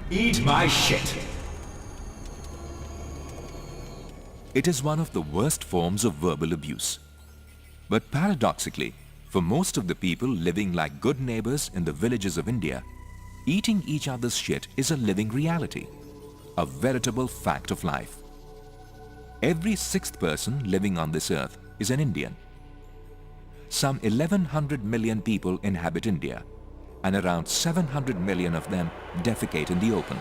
Eat my shit! It is one of the worst forms of verbal abuse. But paradoxically, for most of the people living like good neighbors in the villages of India, eating each other's shit is a living reality, a veritable fact of life. Every sixth person living on this earth is an Indian. Some 1100 million people inhabit India, and around 700 million of them defecate in the open.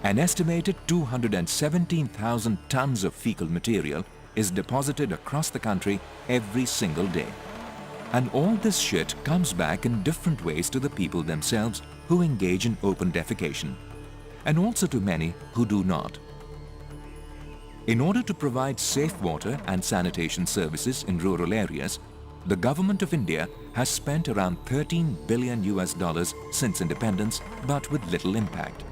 An estimated 217,000 tons of fecal material is deposited across the country every single day. And all this shit comes back in different ways to the people themselves who engage in open defecation, and also to many who do not. In order to provide safe water and sanitation services in rural areas, the government of India has spent around $13 billion since independence, but with little impact.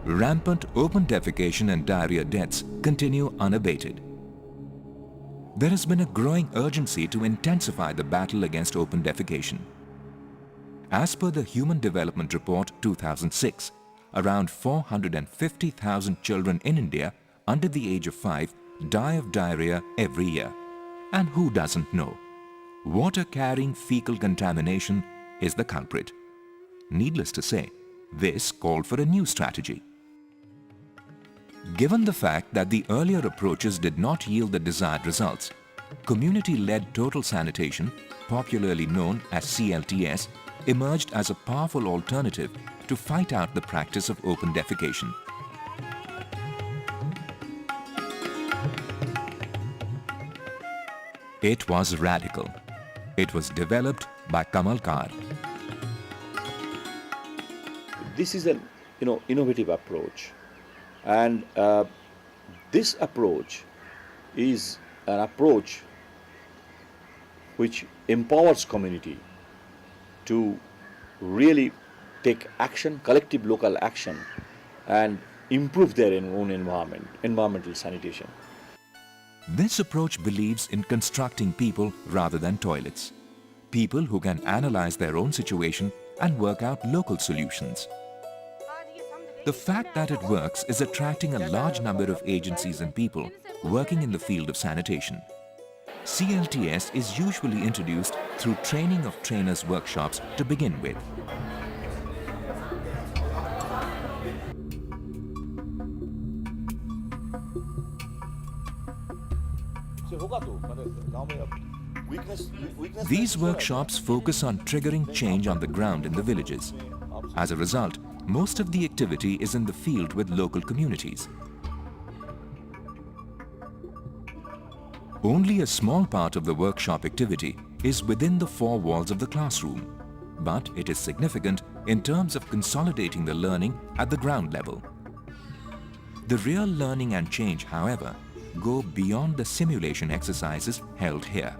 Rampant open defecation and diarrhea deaths continue unabated. There has been a growing urgency to intensify the battle against open defecation. As per the Human Development Report 2006, around 450,000 children in India under the age of 5 die of diarrhea every year. And who doesn't know? Water-carrying fecal contamination is the culprit. Needless to say, this called for a new strategy. Given the fact that the earlier approaches did not yield the desired results, community-led total sanitation, popularly known as CLTS, emerged as a powerful alternative to fight out the practice of open defecation. It was radical. It was developed by Kamal Kar. This is an innovative approach, and this approach is an approach which empowers community to really take action, collective local action, and improve their own environment, environmental sanitation. This approach believes in constructing people rather than toilets. People who can analyze their own situation and work out local solutions. The fact that it works is attracting a large number of agencies and people working in the field of sanitation. CLTS is usually introduced through training of trainers' workshops to begin with. These workshops focus on triggering change on the ground in the villages. As a result, most of the activity is in the field with local communities. Only a small part of the workshop activity is within the four walls of the classroom, but it is significant in terms of consolidating the learning at the ground level. The real learning and change, however, go beyond the simulation exercises held here.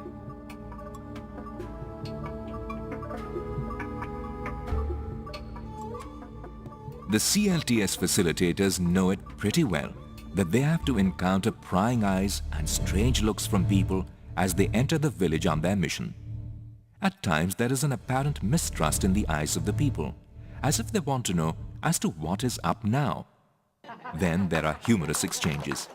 The CLTS facilitators know it pretty well that they have to encounter prying eyes and strange looks from people as they enter the village on their mission. At times there is an apparent mistrust in the eyes of the people, as if they want to know as to what is up now. Then there are humorous exchanges.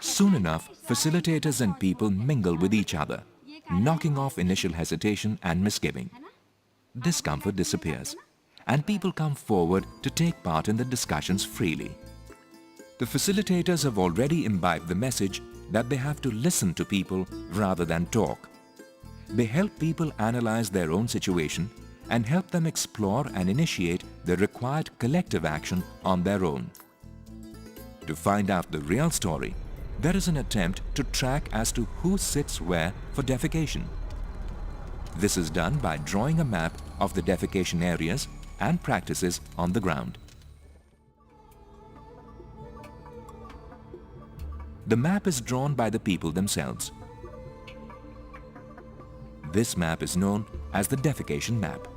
Soon enough, facilitators and people mingle with each other, knocking off initial hesitation and misgiving. Discomfort disappears, and people come forward to take part in the discussions freely. The facilitators have already imbibed the message that they have to listen to people rather than talk. They help people analyze their own situation and help them explore and initiate the required collective action on their own. To find out the real story, there is an attempt to track as to who sits where for defecation. This is done by drawing a map of the defecation areas and practices on the ground. The map is drawn by the people themselves. This map is known as the Defecation Map.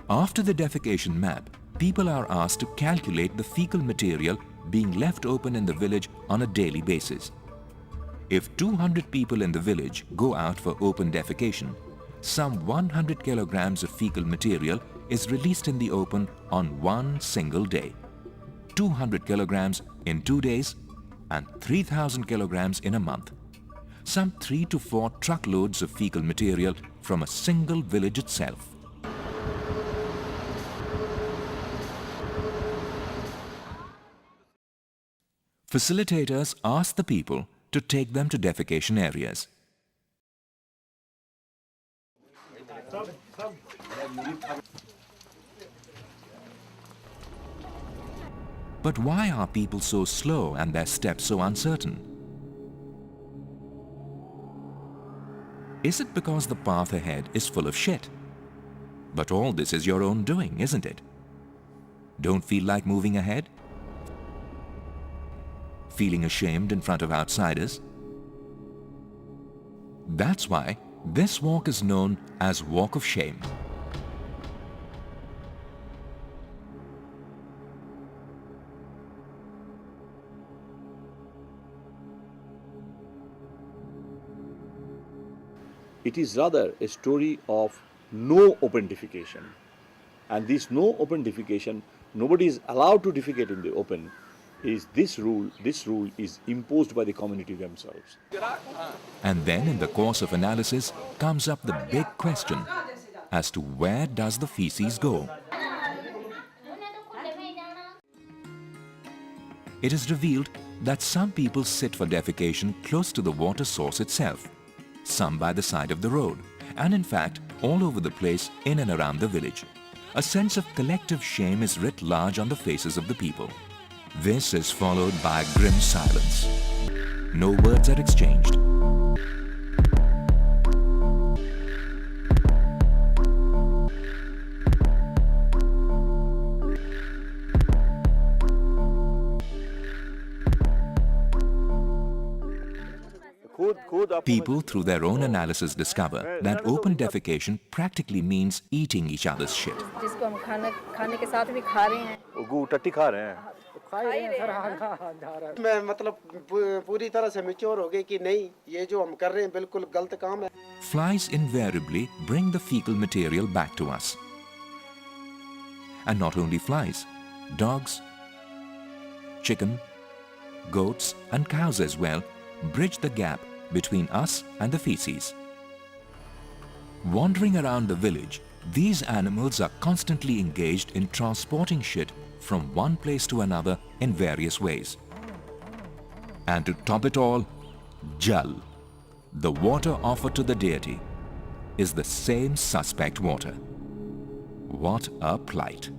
After the Defecation Map, people are asked to calculate the fecal material being left open in the village on a daily basis. If 200 people in the village go out for open defecation, some 100 kilograms of fecal material is released in the open on one single day. 200 kilograms in 2 days and 3,000 kilograms in a month. Some 3 to 4 truckloads of fecal material from a single village itself. Facilitators ask the people to take them to defecation areas. But why are people so slow and their steps so uncertain? Is it because the path ahead is full of shit? But all this is your own doing, isn't it? Don't feel like moving ahead? Feeling ashamed in front of outsiders? That's why this walk is known as Walk of Shame. It is rather a story of no open defecation. And this no open defecation, nobody is allowed to defecate in the open, is this rule is imposed by the community themselves. And then in the course of analysis comes up the big question as to where does the feces go? It is revealed that some people sit for defecation close to the water source itself, some by the side of the road, and in fact all over the place in and around the village. A sense of collective shame is writ large on the faces of the people. This is followed by a grim silence. No words are exchanged. People through their own analysis discover that open defecation practically means eating each other's shit. जिसको हम खाने के साथ भी खा रहे हैं। गू टट्टी खा रहे हैं। मैं मतलब पूरी तरह से मैच्योर हो गई कि नहीं ये जो हम कर रहे हैं बिल्कुल गलत काम है। Flies invariably bring the fecal material back to us. And not only flies, dogs, chicken, goats and cows as well bridge the gap between us and the feces. Wandering around the village, these animals are constantly engaged in transporting shit from one place to another in various ways. And to top it all, Jal, the water offered to the deity, is the same suspect water. What a plight.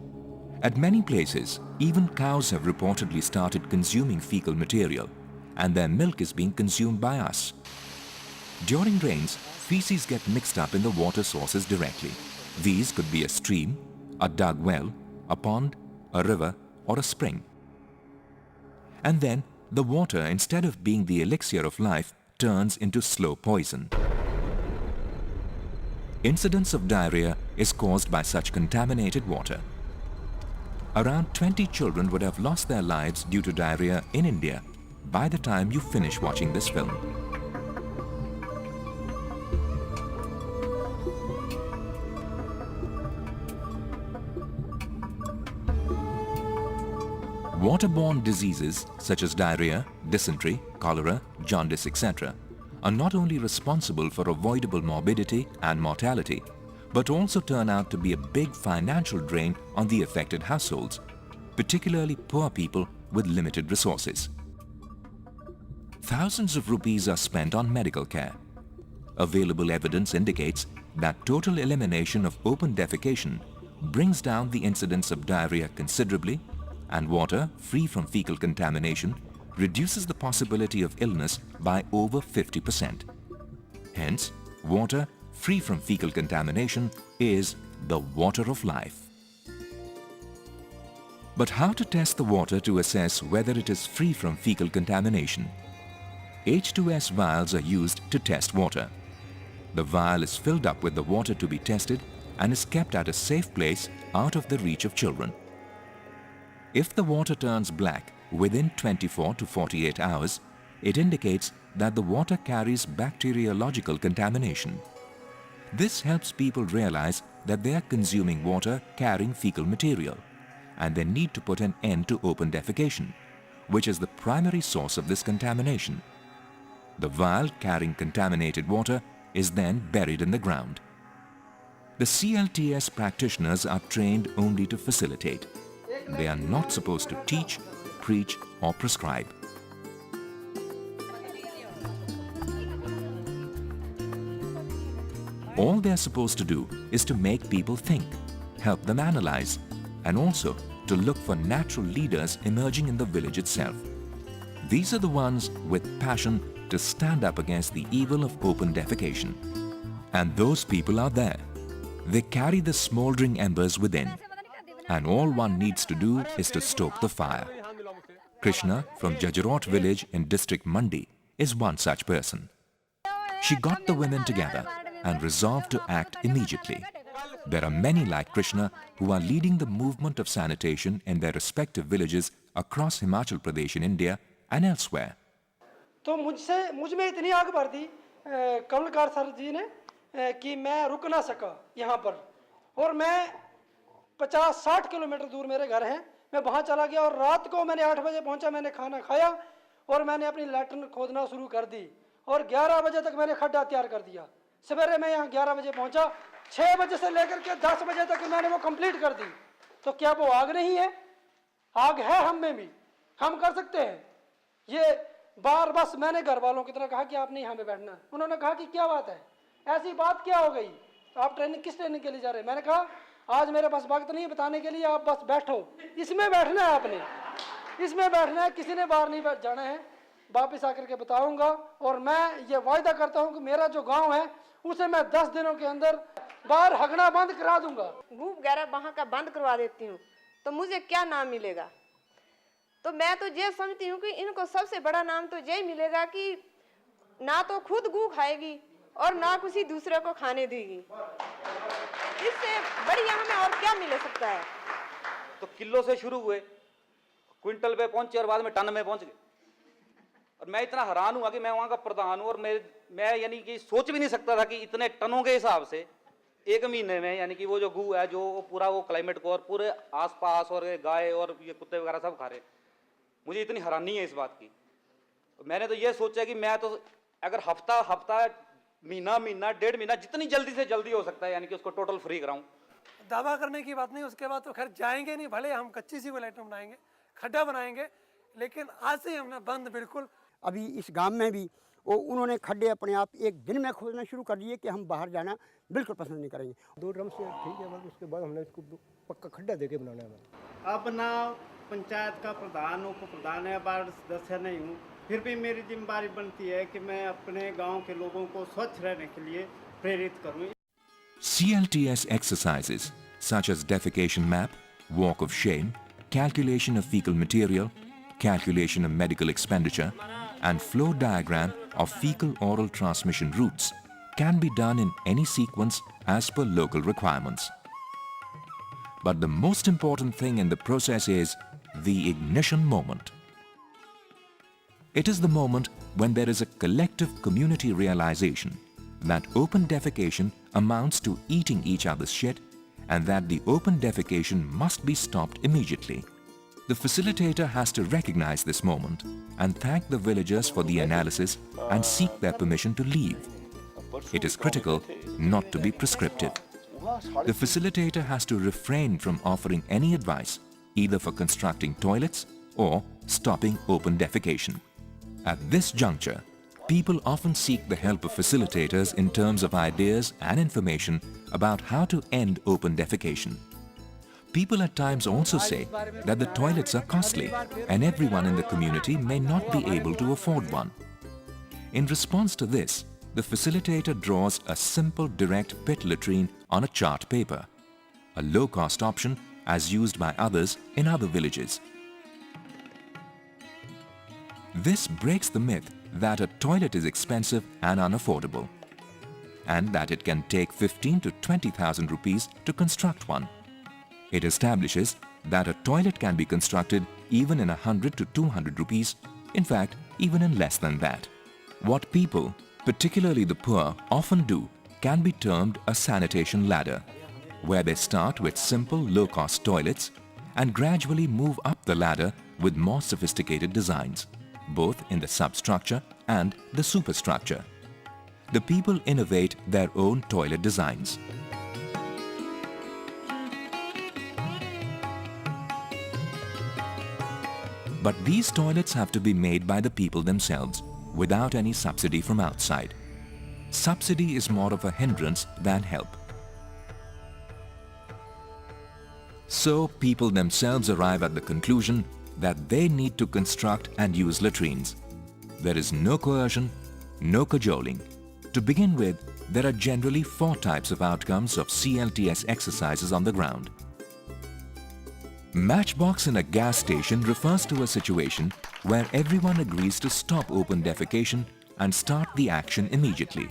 At many places, even cows have reportedly started consuming fecal material, and their milk is being consumed by us. During rains, feces get mixed up in the water sources directly. These could be a stream, a dug well, a pond, a river, or a spring. And then, the water, instead of being the elixir of life, turns into slow poison. Incidence of diarrhea is caused by such contaminated water. Around 20 children would have lost their lives due to diarrhea in India by the time you finish watching this film. Waterborne diseases such as diarrhea, dysentery, cholera, jaundice, etc. are not only responsible for avoidable morbidity and mortality, but also turn out to be a big financial drain on the affected households, particularly poor people with limited resources. Thousands of rupees are spent on medical care. Available evidence indicates that total elimination of open defecation brings down the incidence of diarrhea considerably, and water free from fecal contamination reduces the possibility of illness by over 50%. Hence, water free from fecal contamination is the water of life. But how to test the water to assess whether it is free from fecal contamination? H2S vials are used to test water. The vial is filled up with the water to be tested and is kept at a safe place out of the reach of children. If the water turns black, within 24 to 48 hours, it indicates that the water carries bacteriological contamination. This helps people realize that they are consuming water carrying fecal material, and they need to put an end to open defecation, which is the primary source of this contamination. The vial carrying contaminated water is then buried in the ground. The CLTS practitioners are trained only to facilitate. They are not supposed to teach, preach, or prescribe. All they are supposed to do is to make people think, help them analyze, and also to look for natural leaders emerging in the village itself. These are the ones with passion to stand up against the evil of open defecation. And those people are there. They carry the smoldering embers within, and all one needs to do is to stoke the fire. Krishna from Jajarot village in district Mandi is one such person. She got the women together and resolved to act immediately. There are many like Krishna who are leading the movement of sanitation in their respective villages across Himachal Pradesh in India and elsewhere. तो मुझ में इतनी आग भर दी कमलकार sir जी ने कि मैं रुक ना सका यहाँ पर, और मैं 50-60 किलोमीटर दूर मेरे घर हैं, मैं वहाँ चला गया और रात को मैंने 8 बजे पहुँचा, मैंने खाना खाया और मैंने अपनी लैट्रिन खोदना शुरू कर दी और 11 बजे तक मैंने खड्डा तैयार कर दिया। सवेरे मैं यहाँ 11 बजे पहुँचा, 6 बजे से लेकर के 10 बजे तक मैंने वो कंप्लीट कर दी। तो क्या वो आग नहीं है? आग है हम में भी, हम कर सकते हैं ये। बार बस मैंने घर वालों की तरह कहा कि आप नहीं यहाँ पे बैठना। उन्होंने कहा कि क्या बात है, ऐसी बात क्या हो गई, आप ट्रेनिंग किस ट्रेनिंग के लिए जा रहे हैं? मैंने कहा आज मेरे पास वक्त नहीं है बताने के लिए, आप बस बैठो, इसमें बैठना है आपने, इसमें बैठना है, किसी ने बाहर नहीं बैठ जाना है। वापस आकर के बताऊंगा और मैं ये वायदा करता हूँ कि मेरा जो गांव है उसे मैं 10 दिनों के अंदर बाहर हगना बंद करा दूंगा। भूख वगैरह वहाँ का बंद करवा देती हूँ तो मुझे क्या नाम मिलेगा? तो मैं तो ये समझती हूँ कि इनको सबसे बड़ा नाम तो यही मिलेगा कि ना तो खुद गू खाएगी और ना किसी दूसरे को खाने देगी। इससे बड़ी हमें और क्या मिल सकता है? तो किलो से शुरू हुए, क्विंटल पे पहुंचे और बाद में टन में पहुंच गए। और मैं इतना हैरान हुआ कि मैं वहाँ का प्रधान हूँ और मैं यानी कि सोच भी नहीं सकता था कि इतने टनों के हिसाब से एक महीने में, यानी कि वो जो गू है जो पूरा वो क्लाइमेट को और पूरे आसपास और गाय और ये कुत्ते वगैरह सब खा रहे। मुझे इतनी हैरानी है इस बात की। मैंने तो ये सोचा कि मैं तो अगर हफ्ता महीना 1.5 महीना जितनी जल्दी से जल्दी हो सकता है यानी कि उसको टोटल फ्री कराऊं। दावा करने की बात नहीं, उसके बाद तो खैर जाएंगे नहीं, भले हम कच्ची सी लैट्रिन बनाएंगे, खड्डा बनाएंगे, लेकिन आज से हमने बंद बिल्कुल। अभी इस गांव में भी वो उन्होंने खड्डे अपने आप एक दिन में खोदना शुरू कर दिए कि हम बाहर जाना बिल्कुल पसंद नहीं करेंगे। 2 ड्रम से ठीक है, मतलब उसके बाद हमने इसको पक्का खड्डा देके बनाना है। अब ना पंचायत का प्रधान उप प्रधान है, वार्ड सदस्य नहीं हूँ, फिर भी मेरी जिम्मेदारी बनती है कि मैं अपने गांव के लोगों को स्वच्छ रहने के लिए प्रेरित करूँ। CLTS exercises such as Defecation Map, Walk of Shame, Calculation of Fecal Material, Calculation of Medical Expenditure, and Flow Diagram of Fecal Oral Transmission Routes can be done in any sequence as per local requirements. But the most important thing in the process is the ignition moment. It is the moment when there is a collective community realization that open defecation amounts to eating each other's shit and that the open defecation must be stopped immediately. The facilitator has to recognize this moment and thank the villagers for the analysis and seek their permission to leave. It is critical not to be prescriptive. The facilitator has to refrain from offering any advice, either for constructing toilets or stopping open defecation. At this juncture, people often seek the help of facilitators in terms of ideas and information about how to end open defecation. People at times also say that the toilets are costly and everyone in the community may not be able to afford one. In response to this, the facilitator draws a simple direct pit latrine on a chart paper, a low-cost option as used by others in other villages. This breaks the myth that a toilet is expensive and unaffordable, and that it can take 15 to 20,000 rupees to construct one. It establishes that a toilet can be constructed even in 100 to 200 rupees, in fact, even in less than that. What people, particularly the poor, often do can be termed a sanitation ladder, where they start with simple low-cost toilets and gradually move up the ladder with more sophisticated designs, both in the substructure and the superstructure. The people innovate their own toilet designs. But these toilets have to be made by the people themselves, without any subsidy from outside. Subsidy is more of a hindrance than help. So people themselves arrive at the conclusion that they need to construct and use latrines. There is no coercion, no cajoling. To begin with, there are generally 4 types of outcomes of CLTS exercises on the ground. Matchbox in a gas station refers to a situation where everyone agrees to stop open defecation and start the action immediately.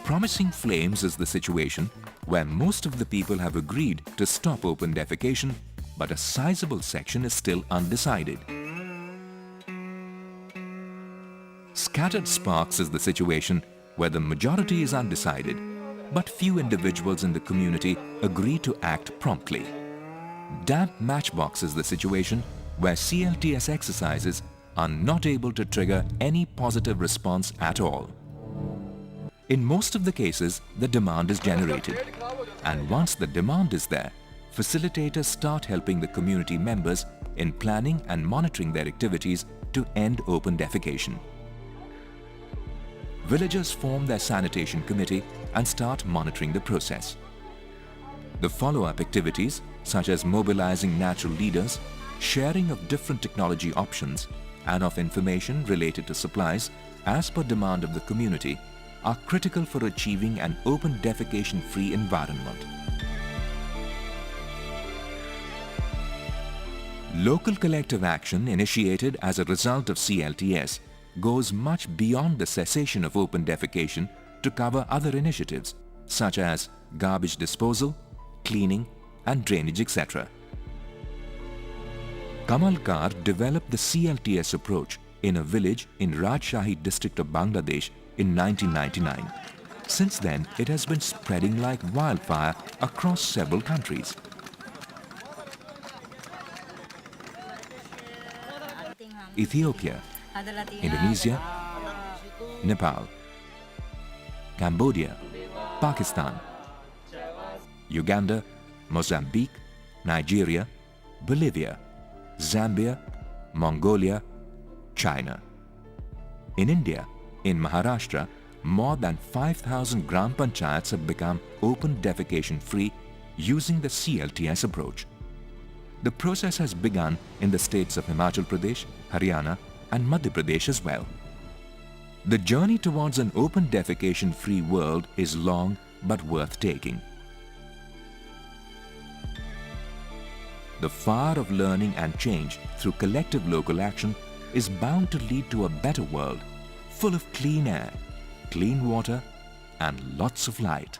Promising flames is the situation where most of the people have agreed to stop open defecation, but a sizable section is still undecided. Scattered sparks is the situation where the majority is undecided, but few individuals in the community agree to act promptly. Damp matchbox is the situation where CLTS exercises are not able to trigger any positive response at all. In most of the cases, the demand is generated, and once the demand is there, facilitators start helping the community members in planning and monitoring their activities to end open defecation. Villagers form their sanitation committee and start monitoring the process. The follow-up activities, such as mobilizing natural leaders, sharing of different technology options, and of information related to supplies as per demand of the community, are critical for achieving an open defecation-free environment. Local collective action initiated as a result of CLTS goes much beyond the cessation of open defecation to cover other initiatives such as garbage disposal, cleaning and drainage, etc. Kamal Kar developed the CLTS approach in a village in Rajshahi district of Bangladesh in 1999. Since then, it has been spreading like wildfire across several countries. Ethiopia, Indonesia, Nepal, Cambodia, Pakistan, Uganda, Mozambique, Nigeria, Bolivia, Zambia, Mongolia, China. In India, in Maharashtra, more than 5,000 Gram Panchayats have become open defecation free using the CLTS approach. The process has begun in the states of Himachal Pradesh, Haryana and Madhya Pradesh as well. The journey towards an open defecation free world is long but worth taking. The fire of learning and change through collective local action is bound to lead to a better world, full of clean air, clean water and lots of light.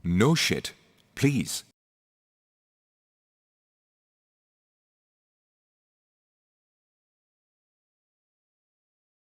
No shit, please.